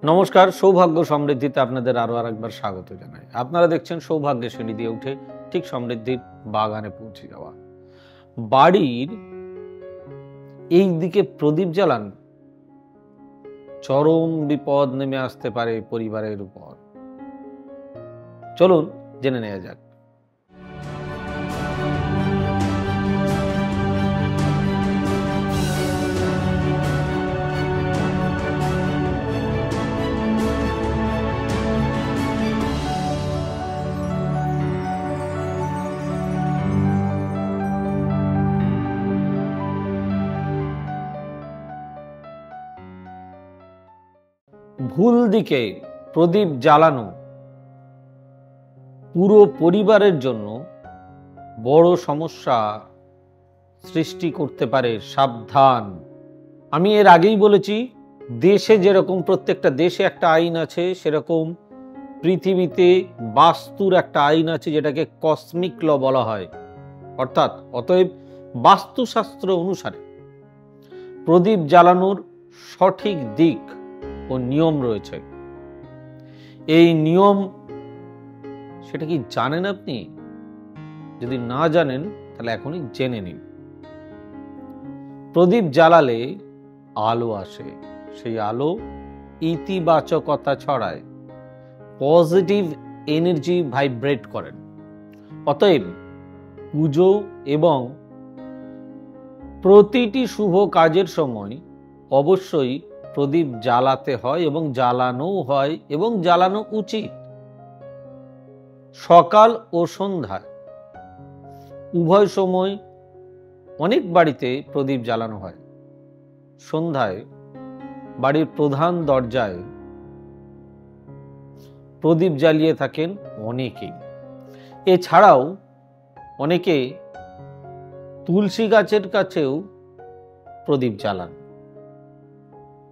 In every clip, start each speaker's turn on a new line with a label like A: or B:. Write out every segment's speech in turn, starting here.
A: নমস্কার, সৌভাগ্য সমৃদ্ধিতে আপনাদের আরো আরেকবার স্বাগত জানাই। আপনারা দেখছেন সৌভাগ্যের সিঁড়ি দিয়ে উঠে ঠিক সমৃদ্ধির বাগানে পৌঁছে যাওয়া। বাড়ির এই দিকে প্রদীপ জ্বালান, চরম বিপদ নেমে আসতে পারে পরিবারের উপর। চলুন জেনে নেওয়া যাক। ভুল দিকে প্রদীপ জ্বালানো পুরো পরিবারের জন্য বড় সমস্যা সৃষ্টি করতে পারে। সাবধান। আমি এর আগেই বলেছি, দেশে যেরকম প্রত্যেকটা দেশে একটা আইন আছে, সেরকম পৃথিবীতে বাস্তুর একটা আইন আছে, যেটাকে কসমিক ল বলা হয়। অতএব বাস্তুশাস্ত্র অনুসারে প্রদীপ জ্বালানোর সঠিক দিক ও নিয়ম রয়েছে। এই নিয়ম সেটা কি জানেন আপনি? যদি না জানেন তাহলে এখনই জেনে নিন। প্রদীপ জ্বালালে আলো আসে, সেই আলো ইতিবাচকতা ছড়ায়, পজিটিভ এনার্জি ভাইব্রেট করেন। অতএব পুজো এবং প্রতিটি শুভ কাজের সময় অবশ্যই প্রদীপ জ্বালাতে হয় এবং জ্বালানো হয় এবং জ্বালানো উচিত। সকাল ও সন্ধ্যায় উভয় সময় অনেক বাড়িতে প্রদীপ জ্বালানো হয়। সন্ধ্যায় বাড়ির প্রধান দরজায় প্রদীপ জ্বালিয়ে থাকেন অনেকেই। এছাড়াও অনেকে তুলসী গাছের কাছেও প্রদীপ জ্বালান।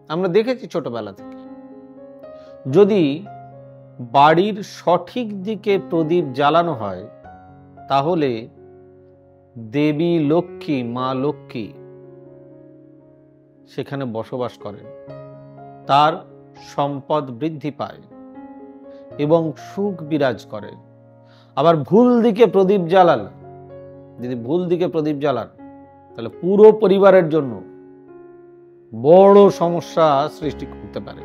A: আমরা দেখেছি ছোটবেলা থেকে। যদি বাড়ির সঠিক দিকে প্রদীপ জ্বালানো হয়, তাহলে দেবী লক্ষ্মী, মা লক্ষ্মী সেখানে বসবাস করেন, তার সম্পদ বৃদ্ধি পায় এবং সুখ বিরাজ করে। আবার ভুল দিকে প্রদীপ জ্বালান, যদি ভুল দিকে প্রদীপ জ্বালান, তাহলে পুরো পরিবারের জন্য বড় সমস্যা সৃষ্টি করতে পারে।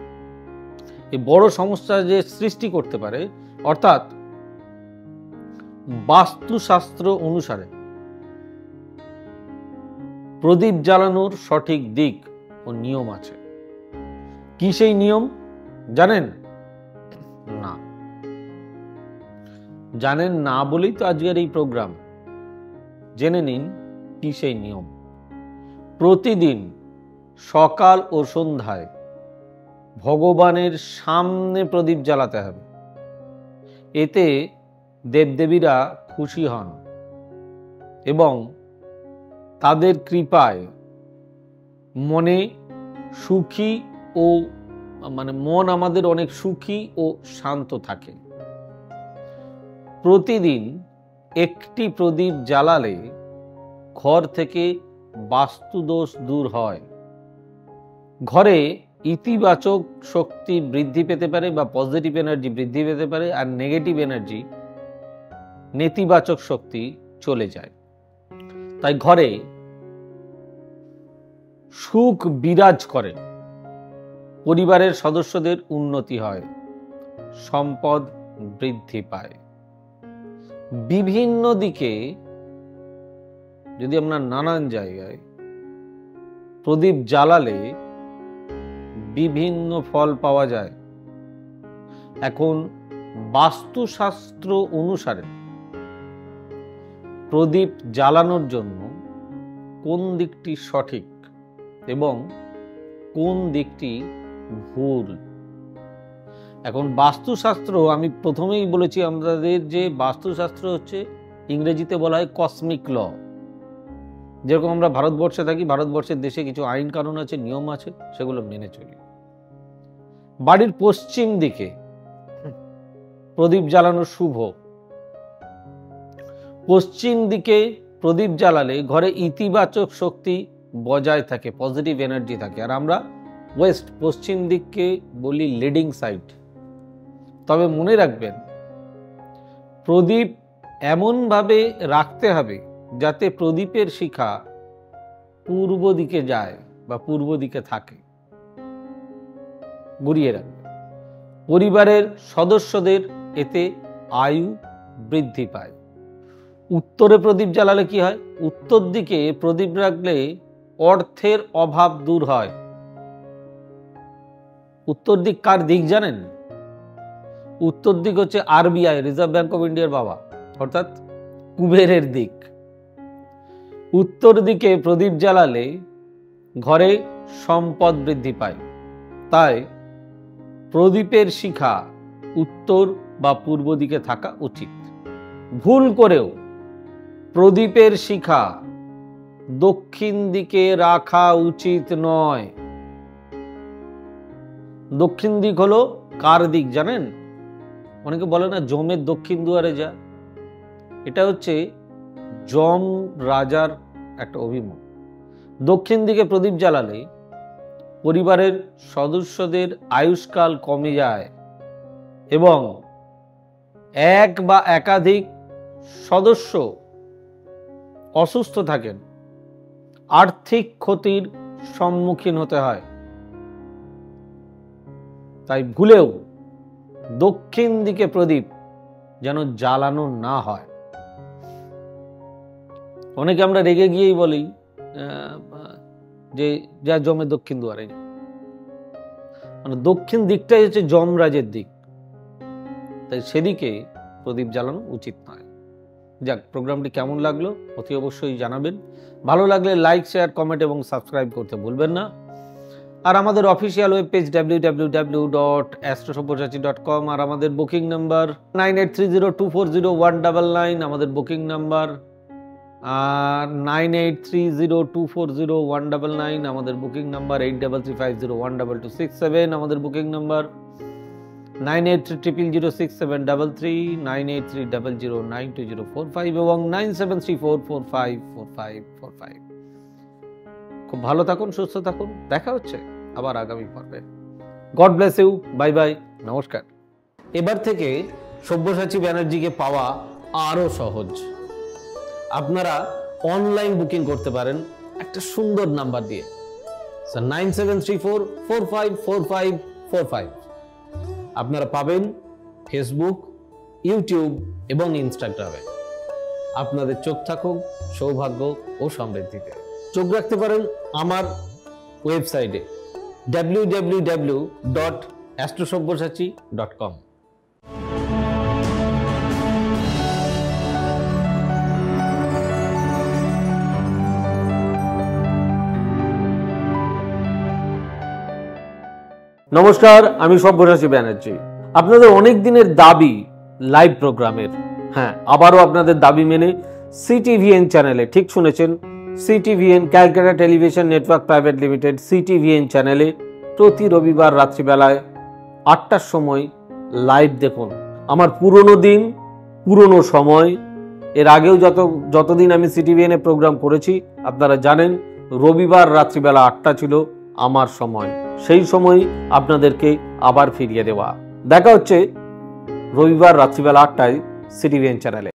A: এই বড় সমস্যা যে সৃষ্টি করতে পারে, অর্থাৎ বাস্তুশাস্ত্র অনুসারে প্রদীপ জ্বালানোর সঠিক দিক ও নিয়ম আছে। কি সেই নিয়ম জানেন? না, জানেন না বলেই তো আজকের এই প্রোগ্রাম। জেনে নিন কি সেই নিয়ম। প্রতিদিন সকাল ও সন্ধ্যায় ভগবানের সামনে প্রদীপ জ্বালাতে হবে। এতে দেবদেবীরা খুশি হন এবং তাদের কৃপায় মনে সুখী ও মন আমাদের অনেক সুখী ও শান্ত থাকে। প্রতিদিন একটি প্রদীপ জ্বালালে ঘর থেকে বাস্তুদোষ দূর হয়। ঘরে ইতিবাচক শক্তি বৃদ্ধি পেতে পারে বা পজিটিভ এনার্জি বৃদ্ধি পেতে পারে, আর নেগেটিভ এনার্জি, নেতিবাচক শক্তি চলে যায়। তাই ঘরে সুখ বিরাজ করে, পরিবারের সদস্যদের উন্নতি হয়, সম্পদ বৃদ্ধি পায়। বিভিন্ন দিকে যদি আমরা নানান জায়গায় প্রদীপ জ্বালালে বিভিন্ন ফল পাওয়া যায়। এখন বাস্তুশাস্ত্র অনুসারে প্রদীপ জ্বালানোর জন্য কোন দিকটি সঠিক এবং কোন দিকটি ভুল, এখন বাস্তুশাস্ত্র, আমি প্রথমেই বলেছি আমাদের যে বাস্তুশাস্ত্র হচ্ছে ইংরেজিতে বলা হয় কসমিক ল। যেরকম আমরা ভারতবর্ষে থাকি, ভারতবর্ষের দেশে কিছু আইন কানুন আছে, নিয়ম আছে, সেগুলো মেনে চলি। বাড়ির পশ্চিম দিকে প্রদীপ জ্বালানো শুভ। পশ্চিম দিকে প্রদীপ জ্বালালে ঘরে ইতিবাচক শক্তি বজায় থাকে, পজিটিভ এনার্জি থাকে। আর আমরা ওয়েস্ট, পশ্চিম দিককে বলি লিডিং সাইড। তবে মনে রাখবেন, প্রদীপ এমনভাবে রাখতে হবে যাতে প্রদীপের শিখা পূর্ব দিকে যায় বা পূর্ব দিকে থাকে। ঘুরিয়ে রাখবেন। পরিবারের সদস্যদের এতে আয়ু বৃদ্ধি পায়। উত্তরে প্রদীপ জ্বালালে কি হয়? উত্তর দিকে প্রদীপ রাখলে অর্থের অভাব দূর হয়। উত্তর দিক কার দিক জানেন? উত্তর দিক হচ্ছে আরবিআই, রিজার্ভ ব্যাংক অফ ইন্ডিয়ার বাবা, অর্থাৎ কুবেরের দিক। উত্তর দিকে প্রদীপ জ্বালালে ঘরে সম্পদ বৃদ্ধি পায়। তাই প্রদীপের শিখা উত্তর বা পূর্ব দিকে থাকা উচিত। ভুল করেও প্রদীপের শিখা দক্ষিণ দিকে রাখা উচিত নয়। দক্ষিণ দিক হলো কার দিক জানেন? অনেকে বলে না যমের দক্ষিণ দুয়ারে যা। এটা হচ্ছে যম রাজার একটা অভিমত। দক্ষিণ দিকে প্রদীপ জ্বালালে পরিবারের সদস্যদের আয়ুষ্কাল কমে যায় এবং এক বা একাধিক সদস্য অসুস্থ থাকেন, আর্থিক ক্ষতির সম্মুখীন হতে হয়। তাই ভুলেও দক্ষিণ দিকে প্রদীপ যেন জ্বালানো না হয়। অনেকে আমরা রেগে গিয়েই বলি যে যা যমের দক্ষিণ দুয়ারে, মানে দক্ষিণ দিকটাই হচ্ছে যমরাজের দিক, তাই সেদিকে প্রদীপ জ্বালানো উচিত নয়। যাক, প্রোগ্রামটি কেমন লাগলো অতি অবশ্যই জানাবেন। ভালো লাগলে লাইক, শেয়ার, কমেন্ট এবং সাবস্ক্রাইব করতে ভুলবেন না। আর আমাদের অফিসিয়াল ওয়েব পেজ www.astrosabbossachi.com, আর আমাদের বুকিং নাম্বার 9830240199, আমাদের বুকিং নাম্বার 9830240199, আমাদের বুকিং নাম্বার 8335012267, আমাদের বুকিং নাম্বার 9830067333, 9830092045 এবং 9734454545। খুব ভালো থাকুন, সুস্থ থাকুন। দেখা হচ্ছে আবার আগামী পর্বে। God bless you. Bye bye, নমস্কার। এবার থেকে সব্যসাচী ব্যানার্জিকে পাওয়া আরো সহজ। আপনারা অনলাইন বুকিং করতে পারেন একটা সুন্দর নাম্বার দিয়ে, 9734454545। আপনারা পাবেন ফেসবুক, ইউটিউব এবং ইনস্টাগ্রামে। আপনাদের চোখ থাকুক সৌভাগ্য ও সমৃদ্ধিতে। চোখ রাখতে পারেন আমার ওয়েবসাইটে www.astrosabbossachi.com। নমস্কার, আমি সব্যসাচী ব্যানার্জি। আপনাদের অনেক দিনের দাবি লাইভ প্রোগ্রামের, হ্যাঁ আবারও আপনাদের দাবি মেনে সিটিভিএন চ্যানেলে, ঠিক শুনেছেন, CTVN Calcutta television network private limited CTVN চ্যানেলে প্রতি রবিবার রাত্রিবেলায় 8টার সময় লাইভ দেখুন। আমার পুরনো দিন, পুরনো সময়, এর আগেও যতদিন আমি সিটিভিএন এ প্রোগ্রাম করেছি আপনারা জানেন রবিবার রাত্রিবেলা 8টা ছিল আমার সময়। সেই সময় আপনাদেরকে আবার ফিরিয়ে দেওয়া। দেখা হচ্ছে রবিবার রাত্রিবেলা 8টায় সিটিভিএন চ্যানেলে।